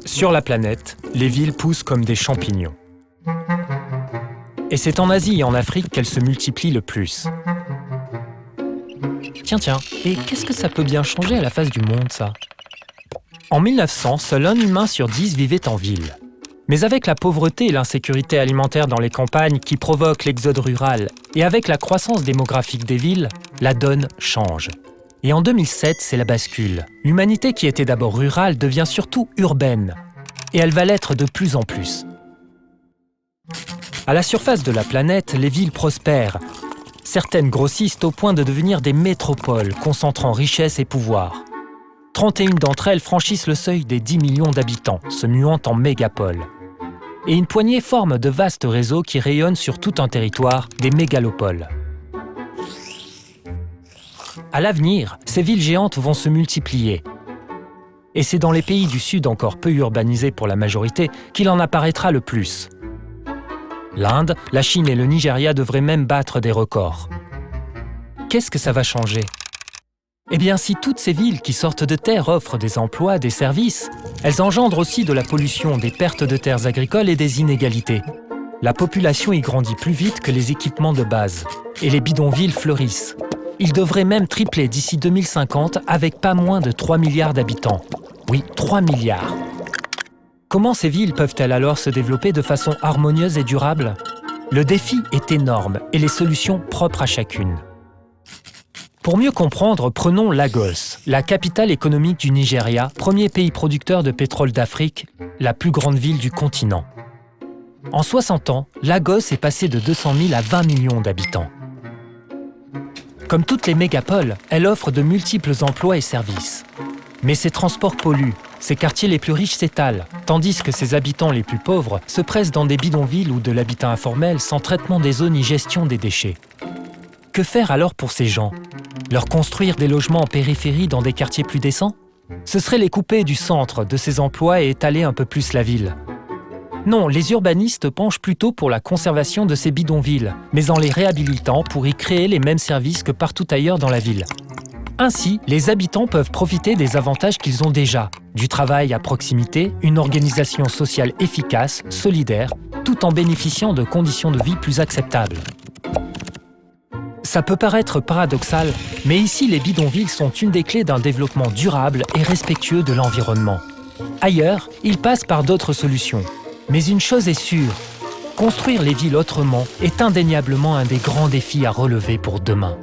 Sur la planète, les villes poussent comme des champignons. Et c'est en Asie et en Afrique qu'elles se multiplient le plus. Tiens, et qu'est-ce que ça peut bien changer à la face du monde, ça? En 1900, seul un humain sur 10 vivait en ville. Mais avec la pauvreté et l'insécurité alimentaire dans les campagnes qui provoquent l'exode rural, et avec la croissance démographique des villes, la donne change. Et en 2007, c'est la bascule. L'humanité qui était d'abord rurale devient surtout urbaine. Et elle va l'être de plus en plus. À la surface de la planète, les villes prospèrent. Certaines grossissent au point de devenir des métropoles, concentrant richesse et pouvoir. 31 d'entre elles franchissent le seuil des 10 millions d'habitants, se muant en mégapoles. Et une poignée forme de vastes réseaux qui rayonnent sur tout un territoire, des mégalopoles. À l'avenir, ces villes géantes vont se multiplier. Et c'est dans les pays du Sud encore peu urbanisés pour la majorité qu'il en apparaîtra le plus. L'Inde, la Chine et le Nigeria devraient même battre des records. Qu'est-ce que ça va changer? Eh bien, si toutes ces villes qui sortent de terre offrent des emplois, des services, elles engendrent aussi de la pollution, des pertes de terres agricoles et des inégalités. La population y grandit plus vite que les équipements de base. Et les bidonvilles fleurissent. Ils devraient même tripler d'ici 2050 avec pas moins de 3 milliards d'habitants. Oui, 3 milliards. Comment ces villes peuvent-elles alors se développer de façon harmonieuse et durable? Le défi est énorme et les solutions propres à chacune. Pour mieux comprendre, prenons Lagos, la capitale économique du Nigeria, premier pays producteur de pétrole d'Afrique, la plus grande ville du continent. En 60 ans, Lagos est passé de 200 000 à 20 millions d'habitants. Comme toutes les mégapoles, elle offre de multiples emplois et services. Mais ses transports polluent, ses quartiers les plus riches s'étalent, tandis que ses habitants les plus pauvres se pressent dans des bidonvilles ou de l'habitat informel sans traitement des eaux ni gestion des déchets. Que faire alors pour ces gens? Leur construire des logements en périphérie dans des quartiers plus décents? Ce serait les couper du centre de ces emplois et étaler un peu plus la ville. Non, les urbanistes penchent plutôt pour la conservation de ces bidonvilles, mais en les réhabilitant pour y créer les mêmes services que partout ailleurs dans la ville. Ainsi, les habitants peuvent profiter des avantages qu'ils ont déjà, du travail à proximité, une organisation sociale efficace, solidaire, tout en bénéficiant de conditions de vie plus acceptables. Ça peut paraître paradoxal, mais ici les bidonvilles sont une des clés d'un développement durable et respectueux de l'environnement. Ailleurs, ils passent par d'autres solutions. Mais une chose est sûre, construire les villes autrement est indéniablement un des grands défis à relever pour demain.